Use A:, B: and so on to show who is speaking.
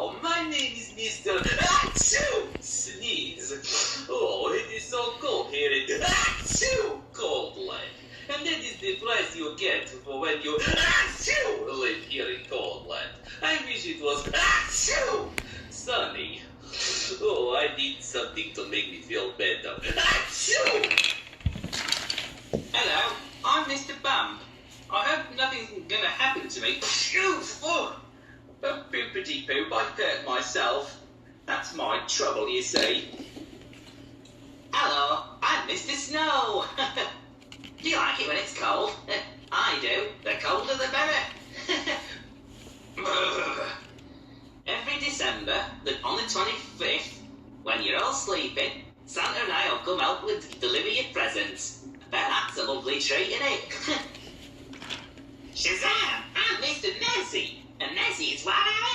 A: Hello, my name is Mr. Achoo! Sneeze. Oh, it is so cold here in Achoo! Cold land. And that is the price you get for when you Achoo! Live here in cold land. I wish it was Achoo! Sunny. Oh, I need something to make me feel better. Achoo!
B: Hello, I'm Mr. Bump. I hope nothing's gonna happen to me. Phew! Oh, a poopity poop, I hurt myself. That's my trouble, you see. Hello, I'm Mr. Snow. Do you like it when it's cold? I do. The colder the better. Every December, on the 25th, when you're all sleeping, Santa and I will come out with deliver your presents. Bet that's a lovely treat, isn't it? Shazam! I'm Mr. Nessie, and Nessie is what I am.